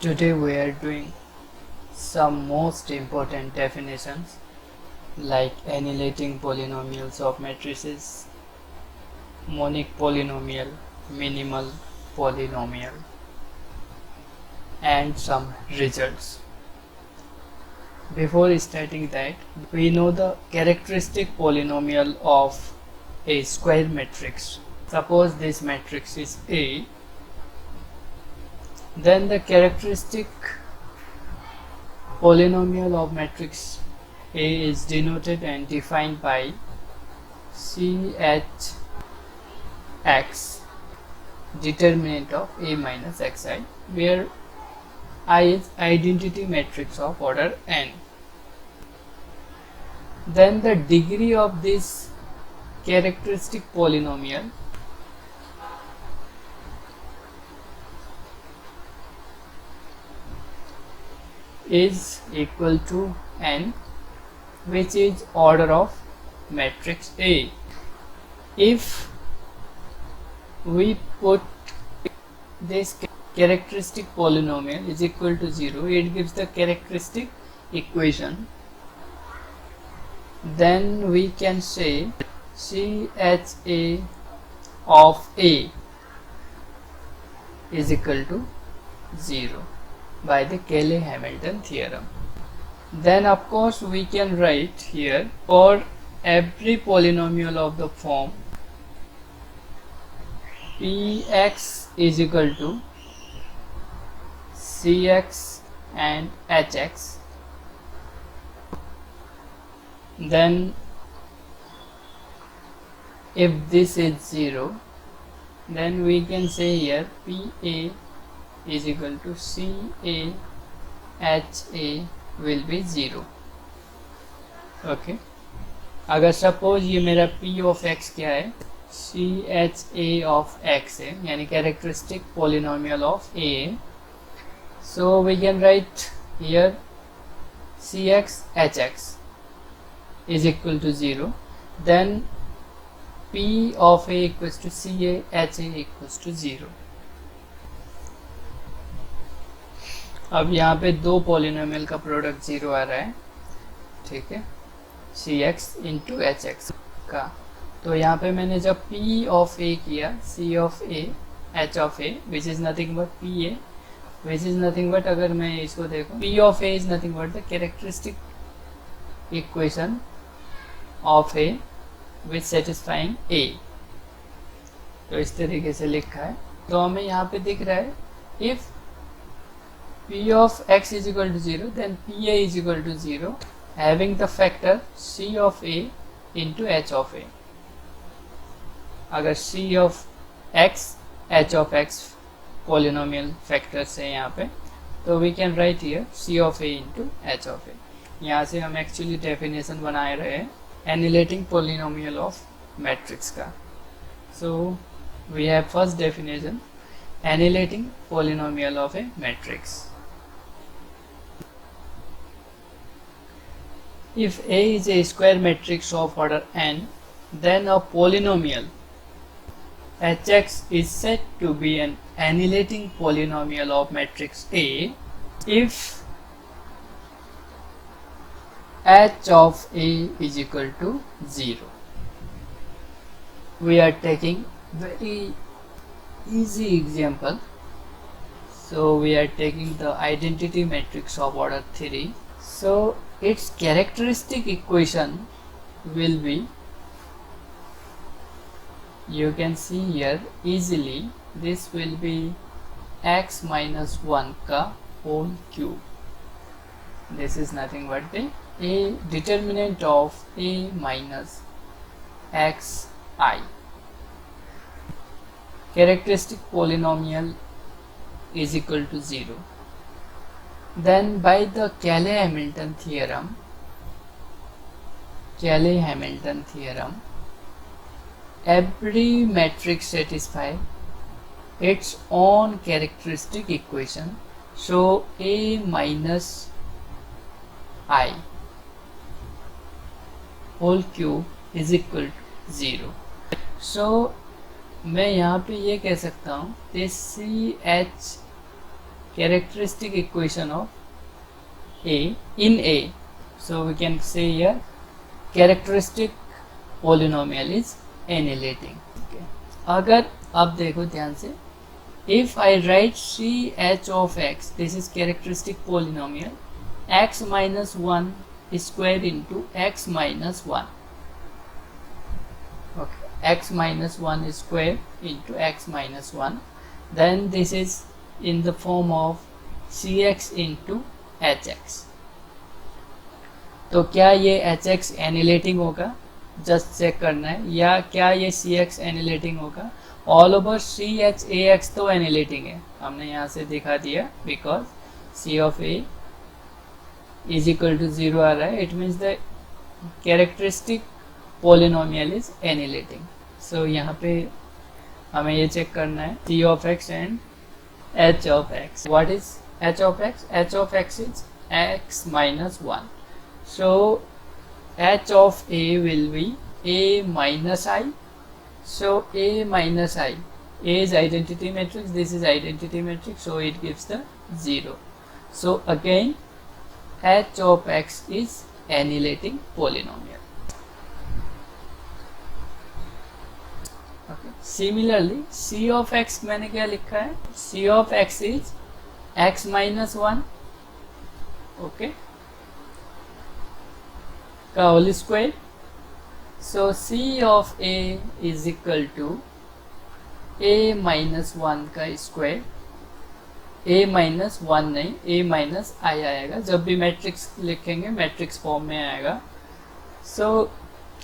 Today we are doing some most important definitions like annihilating polynomials of matrices, monic polynomial, minimal polynomial, and some results. Before starting that, we know the characteristic polynomial of a square matrix. Suppose this matrix is A, then the characteristic polynomial of matrix A is denoted and defined by CHX, determinant of A minus xi, where I is identity matrix of order n. Then the degree of this characteristic polynomial is equal to n, which is order of matrix A. If we put this characteristic polynomial is equal to 0, it gives the characteristic equation. Then we can say CHA of A is equal to 0 by the Cayley-Hamilton theorem. Then of course we can write here for every polynomial of the form Px is equal to Cx and Hx, then if this is 0, then we can say here Pa is equal to Ca Ha will be 0. Okay, अगर suppose ये मेरा P of x क्या है, CHA of x है, यानी characteristic polynomial of A. So we can write here Cx Hx is equal to 0, then P of A equals to Ca Ha equals to 0. अब यहाँ पे दो पॉलिनोमियल का product 0 आ रहा है, ठीक है, Cx इंटू Hx का. तो यहाँ पे मैंने जब P of A किया, C of A, H of A, which is nothing but Pa, which is nothing but, अगर मैं इसको देखूँ, P of A is nothing but the characteristic equation of A which satisfying A. तो इस तरीके से लिखा है. तो हमें यहाँ पे दिख रहा है if P of x is equal to 0, then Pa is equal to 0, having the factor C of A into H of A. अगर C of x, H of x polynomial factors है यहाँ पे, तो we can write here C of A into H of A. यहाँ से हम actually definition बनाए रहे हैं annihilating polynomial of matrix का. So we have first definition, annihilating polynomial of a matrix. If A is a square matrix of order n, then a polynomial Hx is said to be an annihilating polynomial of matrix A if H of A is equal to 0. We are taking very easy example. So we are taking the identity matrix of order 3. So its characteristic equation will be, you can see here easily, this will be x minus 1 ka whole cube. This is nothing but the A determinant of A minus xi. Characteristic polynomial is equal to 0. Then by the Cayley-Hamilton theorem, every matrix satisfies its own characteristic equation. So A minus I whole cube is equal to 0. So मैं यहाँ पे ये कह सकता हूँ कि C H characteristic equation of A in A. So we can say here characteristic polynomial is annihilating. Okay. अगर अब देखो ध्यान से, if I write CH of x, this is characteristic polynomial, x minus 1 square into x minus 1. Okay, x minus 1 square into x minus 1. Then this is in the form of cx into hx. तो क्या ये hx एनिलेटिंग होगा, just check करना है, या क्या ये cx annihilating होगा? All over C H A X तो एनिलेटिंग है, हमने यहाँ से दिखा दिया, because C of A is equal to 0 आ रहा है, it means the characteristic polynomial is annihilating. So यहाँ पे हमें ये चेक करना है C of X and H of X. What is H of X? H of X is X minus 1. So H of A will be A minus I. So A minus I, A is identity matrix, this is identity matrix, so it gives the 0. So again h of x is annihilating polynomial. Okay. Similarly C of x मैंने क्या लिखा है? C of x is x minus 1, okay, का whole square. So C of A is equal to A minus 1 का square. A minus 1 नहीं, A minus I आएगा, जब भी मैट्रिक्स लिखेंगे मैट्रिक्स फॉर्म में आएगा. So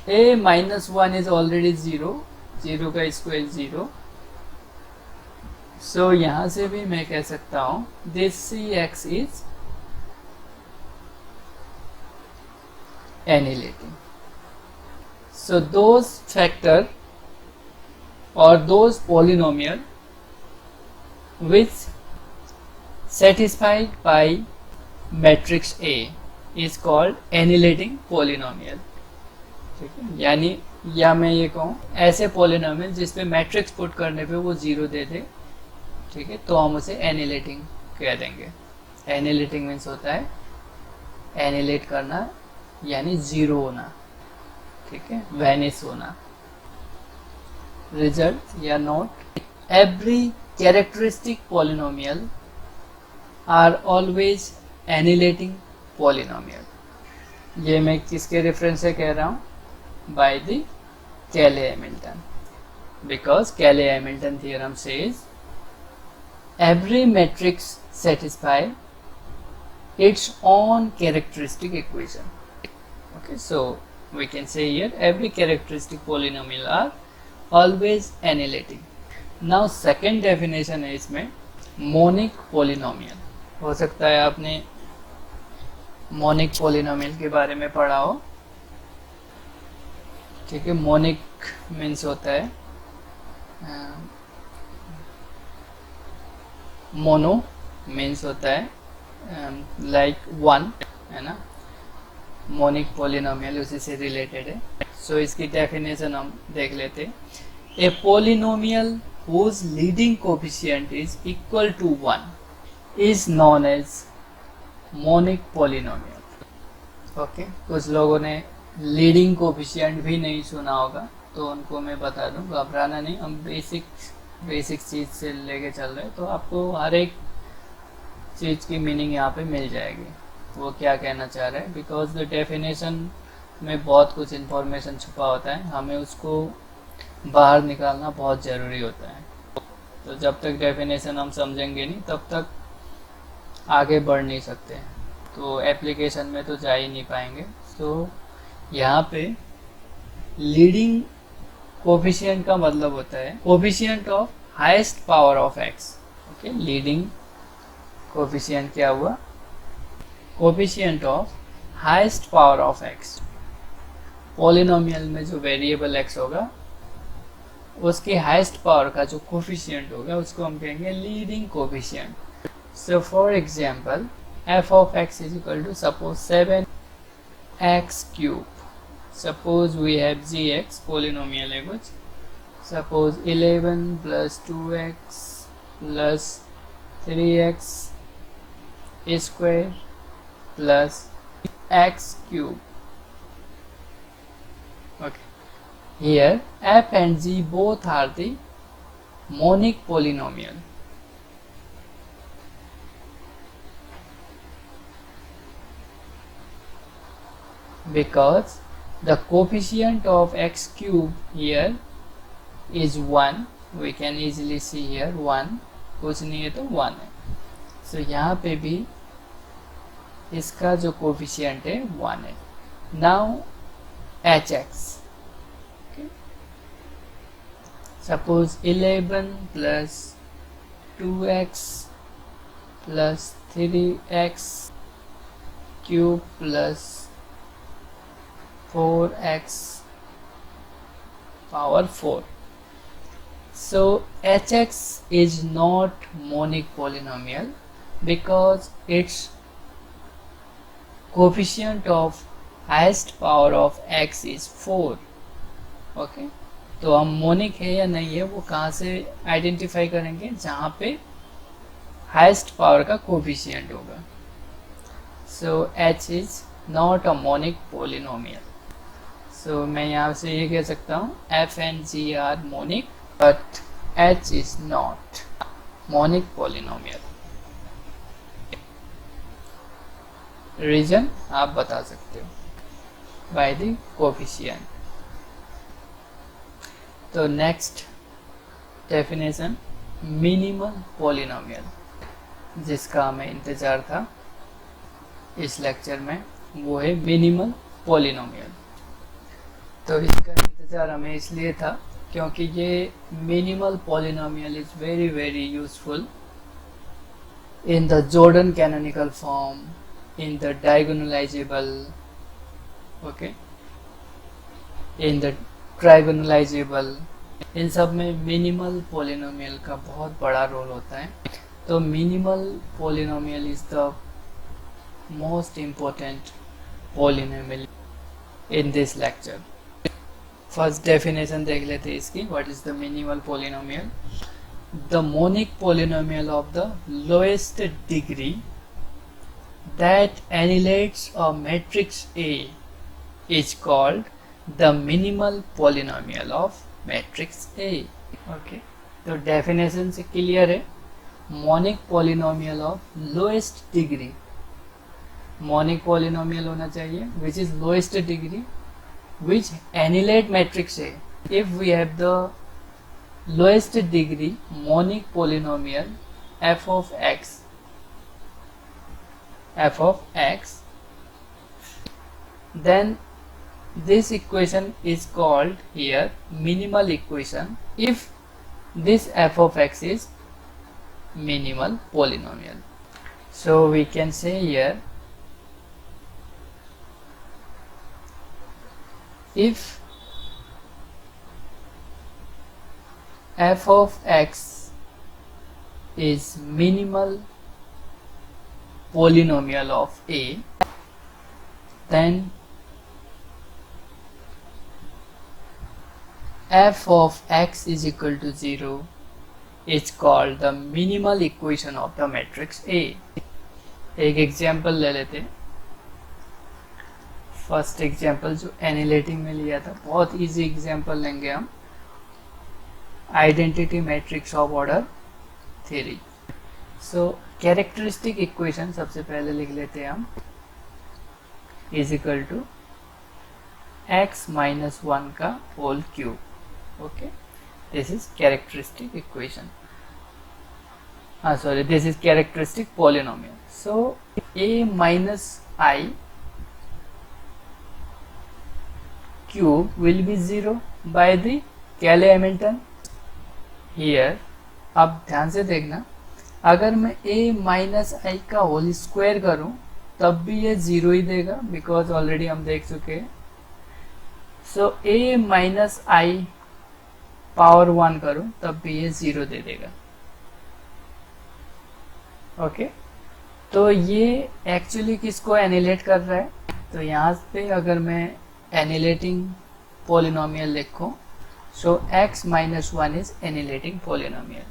A minus 1 is already 0, 0 का स्क्वायर 0. So यहाँ से भी मैं कह सकता हूँ this Cx is annihilating. So those factor or those polynomial which satisfied by matrix A is called annihilating polynomial. ठीक है, यानी या मैं ये कहूँ ऐसे polynomial जिसपे मैट्रिक्स पुट करने पे वो 0 दे दे, ठीक है, तो हम उसे annihilating कह देंगे. annihilating मीन्स होता है annihilate करना, यानी 0 होना, ठीक है, वैनिश होना. रिजल्ट या note, every characteristic polynomial are always annihilating polynomial. ये मैं किसके रेफरेंस से कह रहा हूँ? By the Cayley Hamilton, because Cayley Hamilton theorem says every matrix satisfy its own characteristic equation. Okay, so we can say here every characteristic polynomial are always annihilating. Now second definition है इसमें monic polynomial. हो सकता है आपने monic polynomial के बारे में पढ़ा हो, ठीक है. monic means होता है mono means होता है like one, है ना. मोनिक पोलिनोमियल उसी से रिलेटेड है. सो इसकी डेफिनेशन हम देख लेते हैं. A polynomial whose leading coefficient is equal to 1 is known as monic polynomial. Okay, कुछ लोगों ने लीडिंग कोफिशिएंट भी नहीं सुना होगा, तो उनको मैं बता दूं, घबराना नहीं, हम बेसिक चीज़ से लेके चल रहे हैं, तो आपको हर एक चीज़ की मीनिंग यहाँ पे मिल जाएगी, वो क्या कहना चाह रहा है. बिकॉज द डेफिनेशन में बहुत कुछ इन्फॉर्मेशन छुपा होता है, हमें उसको बाहर निकालना बहुत ज़रूरी होता है. तो जब तक डेफिनेशन हम समझेंगे नहीं तब तक आगे बढ़ नहीं सकते, तो एप्लीकेशन में तो जा ही नहीं पाएंगे. तो यहाँ पे लीडिंग कोफिशिएंट का मतलब होता है coefficient of highest power of x. Okay, leading coefficient क्या हुआ? Coefficient of highest power of x. Polynomial में जो वेरिएबल एक्स होगा उसकी हाईएस्ट पावर का जो कोफिशिएंट होगा उसको हम कहेंगे leading coefficient. So for example f of x is equal to suppose 7x cube. Suppose we have gx, polynomial है कुछ. Suppose 11 plus 2x plus 3x square plus x cube. Okay. Here f and g both are the monic polynomial. Because the coefficient of x cube here is 1, we can easily see here 1, कुछ नहीं है तो 1 है. So यहाँ पे भी इसका जो कोफिशियंट है 1 है. Now hx, okay. Suppose 11 plus 2x plus 3x cube plus 4x power 4. So hx is not monic polynomial because its coefficient of highest power of x is 4. Okay, तो हम मोनिक है या नहीं है वो कहाँ से आइडेंटिफाई करेंगे, जहाँ पे हाईएस्ट पावर का कोफिशिएंट होगा. So h is not a monic polynomial. So मैं यहाँ से ये कह सकता हूँ f and g are monic but h is not monic polynomial. Reason आप बता सकते हो बाय द कोफिशिएंट. तो नेक्स्ट डेफिनेशन मिनिमल पोलिनोमियल, जिसका हमें इंतजार था इस लेक्चर में, वो है मिनिमल पोलिनोमियल. तो इसका इंतजार हमें इसलिए था क्योंकि ये minimal polynomial is very very useful in the Jordan canonical form, in the diagonalizable, okay, in the trigonalizable, इन सब में मिनिमल पोलिनोमियल का बहुत बड़ा रोल होता है. तो minimal polynomial is the most important polynomial in this lecture. First definition देख लेते हैं इसकी. What is the minimal polynomial? The monic polynomial of the lowest degree that annihilates a matrix A is called the minimal polynomial of matrix A. Okay, तो definition से clear है. Monic polynomial of lowest degree, monic polynomial होना चाहिए which is lowest degree which annihilate matrix A. If we have the lowest degree monic polynomial f of x, then this equation is called here minimal equation if this f of x is minimal polynomial. So we can say here if f of x is minimal polynomial of A, then f of x is equal to 0 is called the minimal equation of the matrix A. एक example ले लेते हैं. First example जो एनिलेटिंग में लिया था, बहुत easy example लेंगे हम. Identity matrix of order 3. So characteristic equation सबसे पहले लिख लेते हैं हम, is equal to x minus 1 का whole cube. Okay, this is characteristic equation, sorry, this is characteristic polynomial. So a minus i cube will be 0 by the Cayley Hamilton. Here अब ध्यान से देखना, अगर मैं a माइनस आई का होल स्क्वायर करूं तब भी ये 0 ही देगा, बिकॉज ऑलरेडी हम देख चुके हैं. सो a माइनस आई पावर 1 करूं तब भी ये 0 दे देगा. ओके, तो ये एक्चुअली किसको एनिलेट कर रहा है? तो यहाँ पे अगर मैं एनिलेटिंग पोलिनोमियल लिखूं, सो x माइनस 1 इज एनिलेटिंग पोलिनोमियल.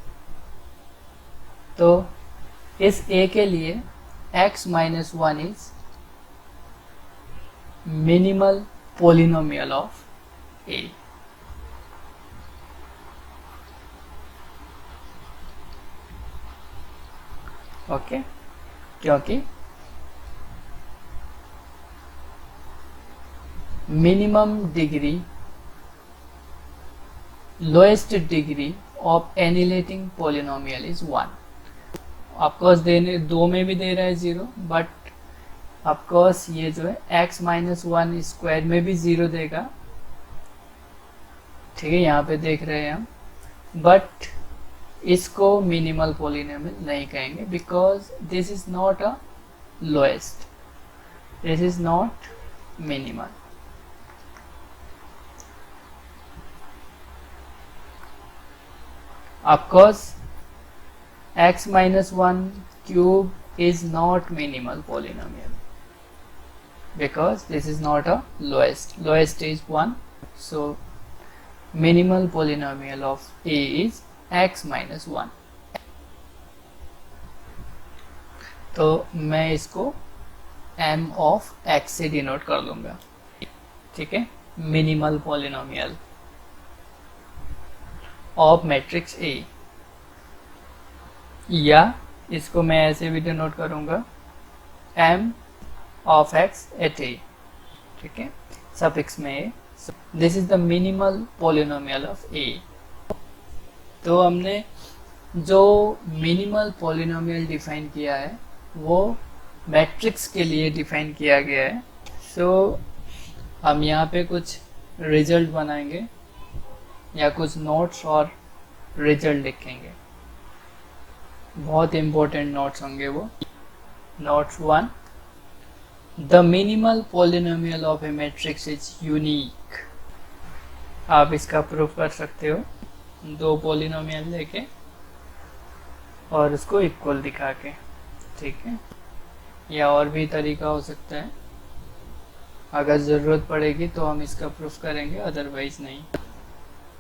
तो इस a के लिए x minus 1 is minimal polynomial of A. Okay, क्योंकि minimum degree, lowest degree of annihilating polynomial is 1. Of course देने दो में भी दे रहा है 0, बट ऑफकोर्स ये जो है x माइनस 1 स्क्वायर में भी 0 देगा. ठीक है, यहाँ पे देख रहे हैं हम, बट इसको मिनिमल पॉलिनोमियल नहीं कहेंगे because this is not a lowest, this is not minimal. Of course, x minus 1 cube is not minimal polynomial because this is not a lowest. Lowest is 1. So, minimal polynomial of A is x minus 1. तो मैं इसको m of x से denote कर लूँगा. ठीक है, minimal polynomial of matrix A, या इसको मैं ऐसे भी डिनोट करूंगा m of x at A. ठीक है, सफिक्स में A. This is the minimal polynomial of A. तो हमने जो मिनिमल पॉलिनोमियल डिफाइन किया है वो मैट्रिक्स के लिए डिफाइन किया गया है. सो हम यहाँ पे कुछ रिजल्ट बनाएंगे या कुछ नोट्स और रिजल्ट लिखेंगे. बहुत इंपॉर्टेंट नोट्स होंगे वो. Notes 1, the minimal polynomial of A matrix is unique. आप इसका प्रूफ कर सकते हो दो पॉलिनोमियल लेके और उसको इक्वल दिखा के. ठीक है, या और भी तरीका हो सकता है. अगर ज़रूरत पड़ेगी तो हम इसका प्रूफ करेंगे, अदरवाइज नहीं.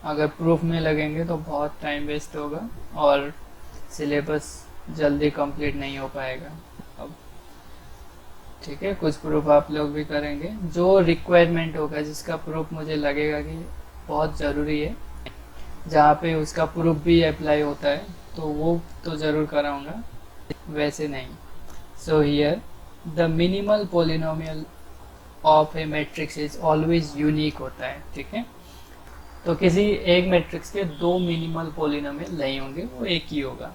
अगर प्रूफ में लगेंगे तो बहुत टाइम वेस्ट होगा और सिलेबस जल्दी कंप्लीट नहीं हो पाएगा. अब ठीक है, कुछ प्रूफ आप लोग भी करेंगे जो रिक्वायरमेंट होगा, जिसका प्रूफ मुझे लगेगा कि बहुत ज़रूरी है, जहाँ पे उसका प्रूफ भी अप्लाई होता है तो वो तो ज़रूर कराऊंगा, वैसे नहीं. So here the minimal polynomial of A matrix is always unique होता है. ठीक है, तो किसी एक मैट्रिक्स के दो मिनिमल पॉलिनोमियल नहीं होंगे, वो एक ही होगा.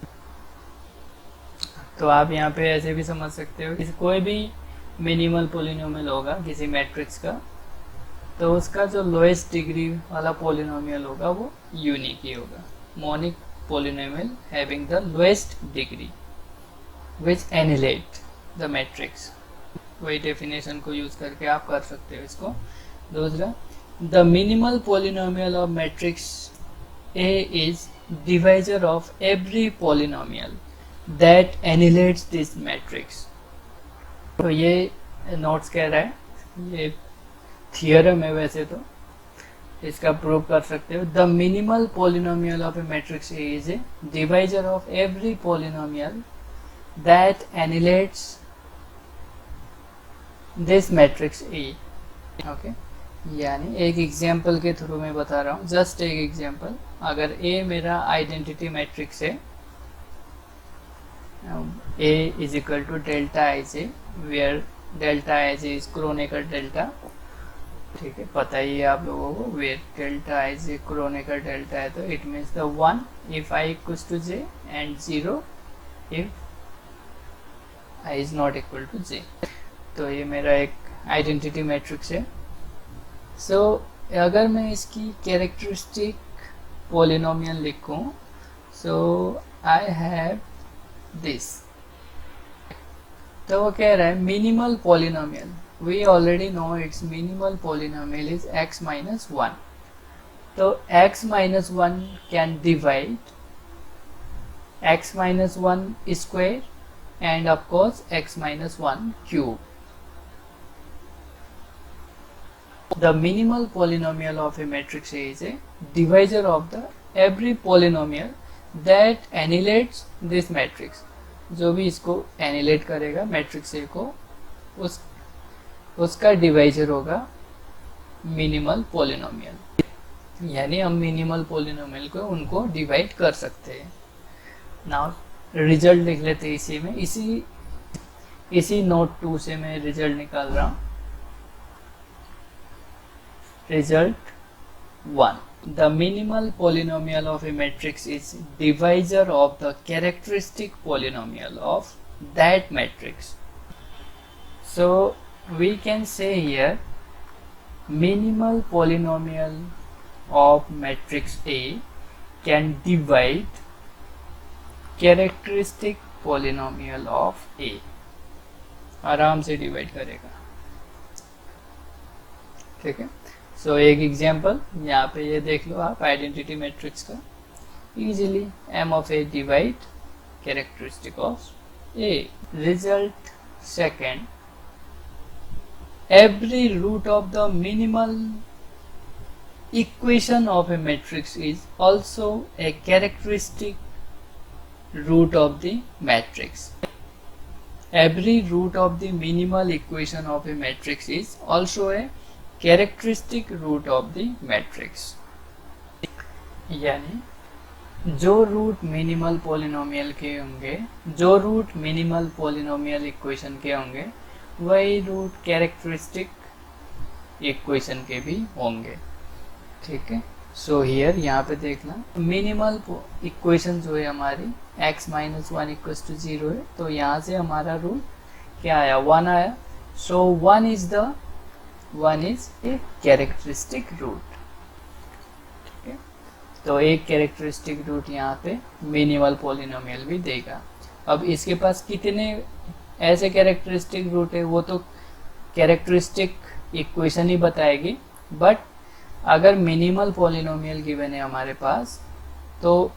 तो आप यहाँ पे ऐसे भी समझ सकते हो कि कोई भी मिनिमल पॉलिनोमियल होगा किसी मैट्रिक्स का, तो उसका जो लोएस्ट डिग्री वाला पॉलिनोमियल होगा वो यूनिक ही होगा. Monic polynomial having the lowest degree which annihilate the matrix. वही डेफिनेशन को यूज करके आप कर सकते हो इसको. दूसरा, the minimal polynomial of matrix A is divisor of every polynomial that annihilates this matrix. तो ये नोट्स कह रहा है, ये थियरम है वैसे तो, इसका प्रूव कर सकते हो. The minimal polynomial of A matrix A is a divisor of every polynomial that annihilates this matrix A. Okay, यानी एक एग्जाम्पल के थ्रू मैं बता रहा हूँ, जस्ट एक एग्जाम्पल. अगर A मेरा आइडेंटिटी मैट्रिक्स है, A is equal to delta I J, where delta I J is Kronecker delta. ठीक है, पता ही है आप लोगों को, where delta I J Kronecker delta है, तो it means the 1 if I equals to J and 0 if I is not equal to J. तो ये मेरा एक आइडेंटिटी मैट्रिक्स है. सो अगर मैं इसकी कैरेक्टरिस्टिक पॉलिनोमियल लिखूं, सो आई हैव दिस. तो वो कह रहा है minimal polynomial, we already know it's minimal polynomial is x minus 1. तो x minus 1 can divide x minus 1 square and of course x minus 1 cube. The minimal polynomial of a matrix A is a divisor of the every polynomial that annihilates this matrix. जो भी इसको एनिलेट करेगा matrix A को, उसका divisor होगा minimal polynomial. यानी हम minimal polynomial को उनको डिवाइड कर सकते हैं। नाउ रिजल्ट लिख लेते हैं इसी में, इसी नोट 2 से मैं रिजल्ट निकाल रहा हूँ। Result 1, the minimal polynomial of a matrix is divisor of the characteristic polynomial of that matrix. So we can say here minimal polynomial of matrix A can divide characteristic polynomial of A, आराम से divide करेगा। ठीक है, सो एक example यहाँ पे ये देख लो आप, आइडेंटिटी मैट्रिक्स का, easily m of a divide characteristic of a। Result second, every root of the minimal equation of a matrix is also a characteristic root of the matrix. Every root of the minimal equation of a matrix is also a characteristic root of the matrix. यानी जो root minimal polynomial के होंगे, जो root minimal polynomial equation के होंगे, वही root characteristic equation के भी होंगे। ठीक है, सो हियर यहाँ पे देखना, मिनिमल इक्वेशन जो है हमारी x माइनस 1 इक्वल टू 0 है, तो यहाँ से हमारा रूट क्या आया, 1 आया। सो 1 इज ए कैरेक्टरिस्टिक रूट। ठीक है, तो एक कैरेक्टरिस्टिक रूट यहाँ पे मिनिमल पॉलिनोमियल भी देगा। अब इसके पास कितने ऐसे कैरेक्टरिस्टिक रूट है वो तो कैरेक्टरिस्टिक इक्वेशन ही बताएगी, बट अगर मिनिमल पॉलिनोमियल गिवन है हमारे पास, तो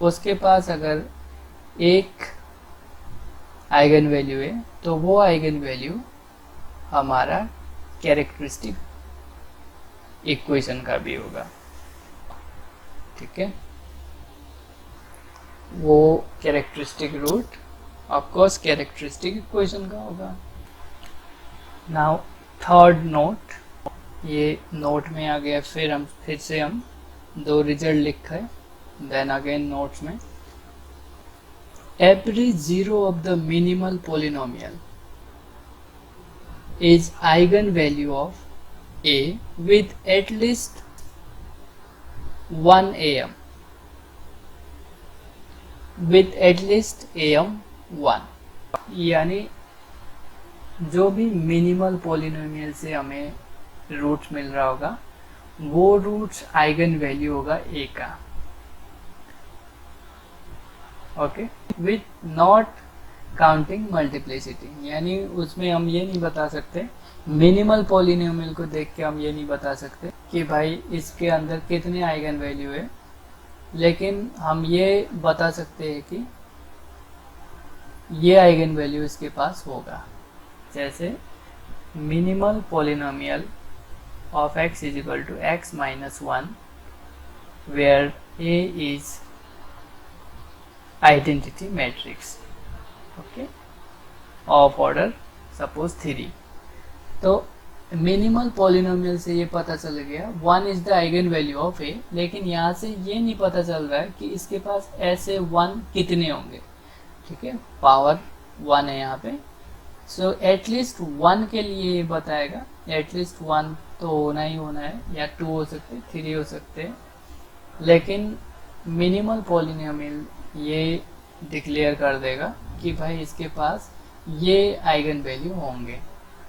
उसके पास अगर एक आइगन वैल्यू है तो वो आइगन वैल्यू हमारा कैरेक्टरिस्टिक इक्वेशन का भी होगा। ठीक है, वो characteristic root of course characteristic equation का होगा। नाउ थर्ड नोट, ये नोट में आ गया, फिर से हम दो रिजल्ट लिखा है, देन अगेन नोट्स में, every zero of the minimal polynomial is eigenvalue of A with at least 1 am, with at least am 1। यानी जो भी मिनिमल पॉलिनोमियल से हमें रूट्स मिल रहा होगा, वो रूट्स आइगन वैल्यू होगा A का। Okay, with not counting multiplicity, यानी उसमें हम ये नहीं बता सकते, मिनिमल पॉलिनोमियल को देख के हम ये नहीं बता सकते कि भाई इसके अंदर कितने आइगन वैल्यू है, लेकिन हम ये बता सकते हैं कि ये आइगन वैल्यू इसके पास होगा। जैसे minimal polynomial of x is equal to x minus 1 where a is identity matrix, okay, of order suppose 3। तो मिनिमल पॉलिनोमियल से ये पता चल गया 1 is the eigen value of a, लेकिन यहाँ से ये नहीं पता चल रहा है कि इसके पास ऐसे 1 कितने होंगे। ठीक है, पावर 1 है यहाँ पे, सो एटलीस्ट 1 के लिए ये बताएगा, एटलीस्ट 1 तो होना ही होना है, या 2 हो सकते, 3 हो सकते हैं, लेकिन मिनिमल पॉलिनोमियल ये डिक्लेयर कर देगा कि भाई इसके पास ये आइगन वैल्यू होंगे,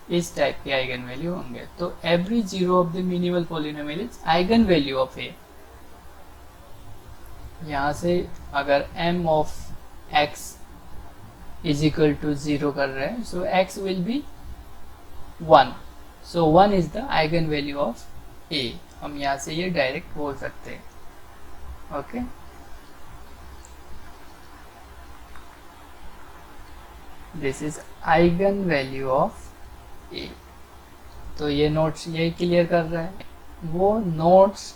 इस टाइप के आइगन वैल्यू होंगे। तो every zero of the minimal polynomial is eigen value of A. यहाँ से अगर m of x is equal to 0 कर रहे हैं, so x will be 1, so 1 is the eigen value of a। हम यहाँ से ये डायरेक्ट बोल सकते हैं। Okay, this is eigen value of A. तो ये नोट्स यही क्लियर कर रहा है। वो नोट्स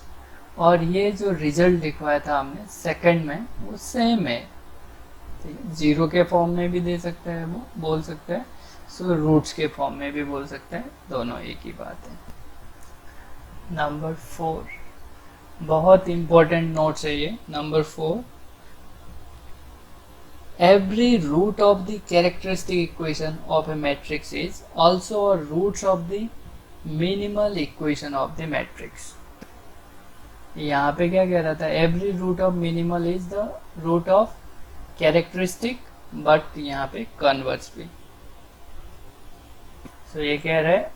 और ये जो रिजल्ट लिखवाया था हमने सेकंड में, वो सेम है। ठीक है, जीरो के फॉर्म में भी दे सकता है, वो बोल सकता है, सो रूट्स के फॉर्म में भी बोल सकता है, दोनों एक ही बात है। नंबर 4, बहुत इंपॉर्टेंट नोट्स है ये। Number 4, every root of the characteristic equation of a matrix is also a roots of the minimal equation of the matrix। यहाँ पे क्या कह रहा था, every root of minimal is the root of characteristic, but यहाँ पे converse भी। तो ये कह रहा है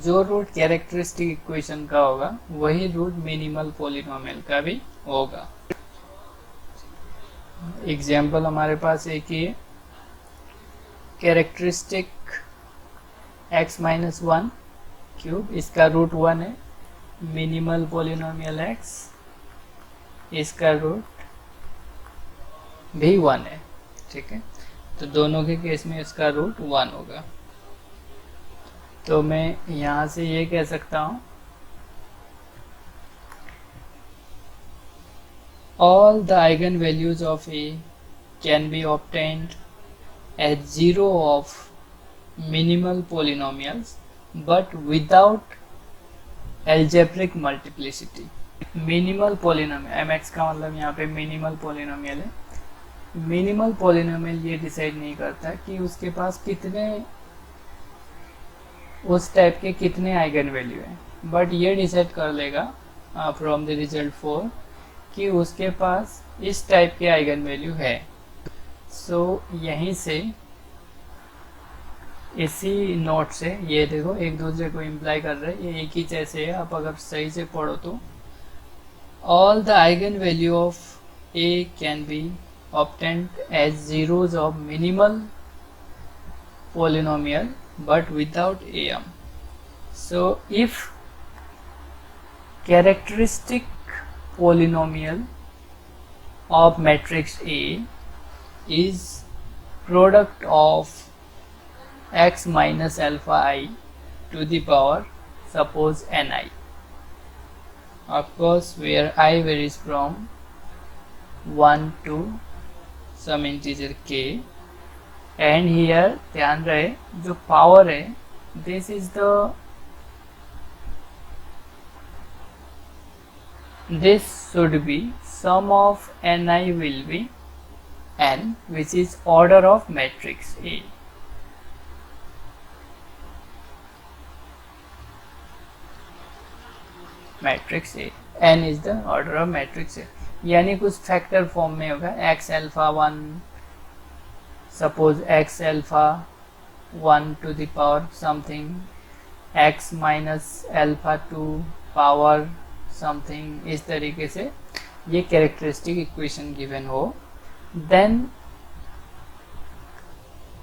जो रूट कैरेक्टरिस्टिक इक्वेशन का होगा वही रूट मिनिमल पॉलिनोमियल का भी होगा। एग्जाम्पल हमारे पास एक ही है, कैरेक्टरिस्टिक x माइनस 1 क्यूब, इसका रूट 1 है, मिनिमल पॉलिनोमियल x, इसका रूट भी 1 है। ठीक है, तो दोनों के केस में इसका रूट 1 होगा। तो मैं यहाँ से ये कह सकता हूँ, all the eigenvalues of A can be obtained as zero of minimal polynomials but without algebraic multiplicity। Minimal polynomial mx का मतलब यहाँ पे मिनिमल पोलिनोमियल है। मिनिमल पोलिनोमियल ये डिसाइड नहीं करता कि उसके पास कितने, उस टाइप के कितने आइगन वैल्यू हैं, बट ये डिसाइड कर लेगा फ्रॉम द रिजल्ट 4 कि उसके पास इस टाइप के आइगन वैल्यू है। सो यहीं से, इसी नोट से ये देखो एक दूसरे को इम्प्लाई कर रहे हैं, ये एक ही जैसे है। आप अगर सही से पढ़ो तो all the eigen value of A can be obtained as zeros of minimal polynomial but without am। So if characteristic polynomial of matrix A is product of x minus alpha I to the power suppose ni, of course where I varies from 1 to some integer k, and here ध्यान रहे जो power है, this is the, this should be sum of ni will be n, which is order of matrix A। matrix A, n is the order of matrix A, यानी कुछ factor form में होगा, x alpha 1, suppose x alpha 1 to the power something, x minus alpha 2 power something, इस तरीके से ये characteristic equation given हो, then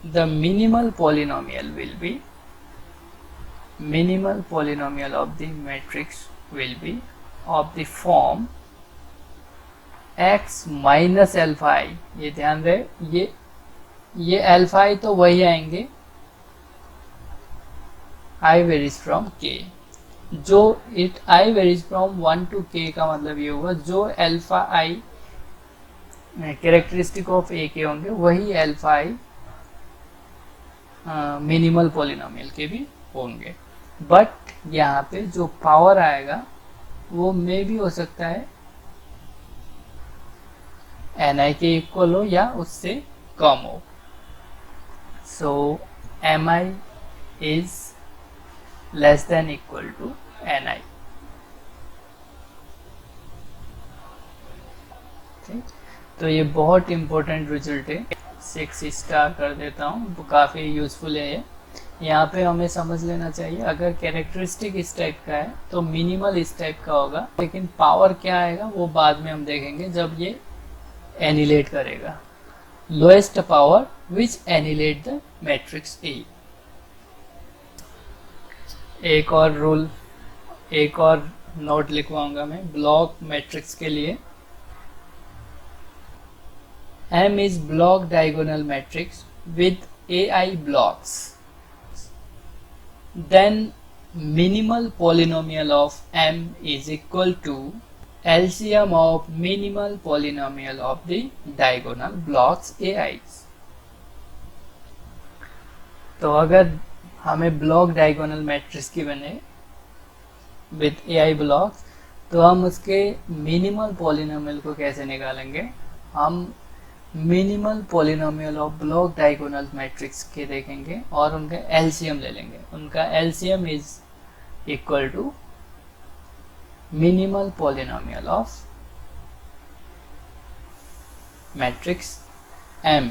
the minimal polynomial will be, minimal polynomial of the matrix will be of the form x minus alpha I. ये ध्यान रहे, ये alpha आई तो वही आएंगे i वेरीज फ्रॉम k, जो it i varies from 1 to k का मतलब ये होगा जो alpha I characteristic of a के होंगे वही अल्फा आई मिनिमल पॉलिनोमियल के भी होंगे। बट यहाँ पे जो पावर आएगा वो मे भी हो सकता है ni के इक्वल हो या उससे कम हो। So mi is less than equal to ni। ठीक, तो ये बहुत इंपॉर्टेंट रिजल्ट है, 6 स्टार कर देता हूँ, काफ़ी यूजफुल है ये। यहाँ पे हमें समझ लेना चाहिए, अगर कैरेक्टरिस्टिक इस टाइप का है तो मिनिमल इस टाइप का होगा, लेकिन पावर क्या आएगा वो बाद में हम देखेंगे जब ये एनिलेट करेगा। Lowest power which annihilate the matrix A. एक और रूल, एक और नोट लिखवाऊंगा मैं ब्लॉक मैट्रिक्स के लिए। M is block diagonal matrix with AI blocks, then minimal polynomial of M is equal to LCM of minimal polynomial of the diagonal blocks AIs। तो अगर हमें ब्लॉक डायगोनल मैट्रिक्स की बने with AI blocks, तो हम उसके minimal polynomial को कैसे निकालेंगे? हम minimal polynomial of block diagonal matrix के देखेंगे और उनका एलसीएम ले लेंगे। उनका LCM is equal to minimal polynomial of matrix M।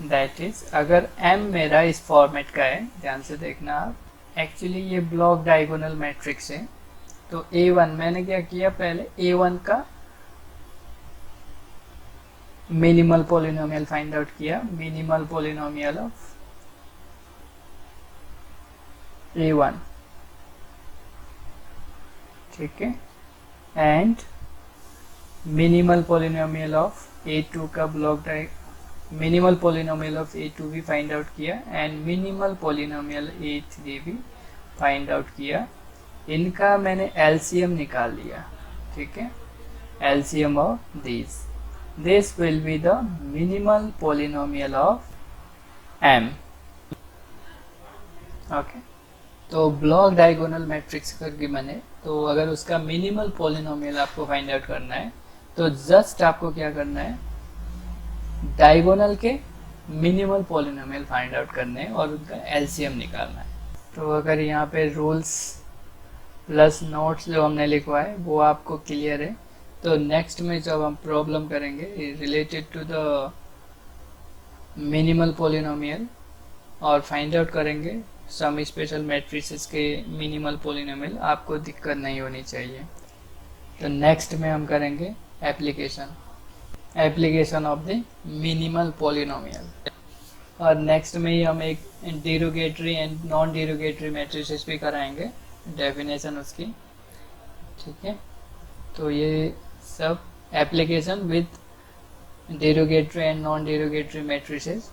That is, अगर M मेरा इस फॉर्मेट का है, ध्यान से देखना आप, एक्चुअली ये ब्लॉक डायगोनल मैट्रिक्स है। तो A1 मैंने क्या किया, पहले A1 का मिनिमल पॉलिनोमियल फाइंड आउट किया, मिनिमल पॉलिनोमियल ऑफ A1, ठीक है, and minimal polynomial of A2 का मिनिमल पॉलिनोमियल ऑफ A2 भी फाइंड आउट किया एंड मिनिमल पॉलिनोमियल A3 भी फाइंड आउट किया। इनका मैंने एलसीएम निकाल लिया, ठीक है, LCM of this will be the minimal polynomial of M। Okay, तो ब्लॉक डायगोनल मैट्रिक्स करके बने, तो अगर उसका मिनिमल पॉलिनोमियल आपको फाइंड आउट करना है तो जस्ट आपको क्या करना है, डायगोनल के मिनिमल पॉलिनोमियल फाइंड आउट करने हैं और उनका एलसीएम निकालना है। तो अगर यहाँ पे रूल्स प्लस नोट्स जो हमने लिखवाए वो आपको क्लियर है, तो नेक्स्ट में जब हम प्रॉब्लम करेंगे related to the minimal polynomial और फाइंड आउट करेंगे सम स्पेशल मैट्रिसेस के मिनिमल पॉलिनोमियल, आपको दिक्कत नहीं होनी चाहिए। तो नेक्स्ट में हम करेंगे application of the minimal polynomial, और नेक्स्ट में ही हम एक derogatory and non derogatory matrices भी कराएंगे, डेफिनेशन उसकी, ठीक है। तो ये सब application with derogatory and non derogatory matrices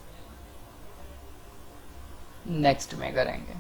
next में करेंगे।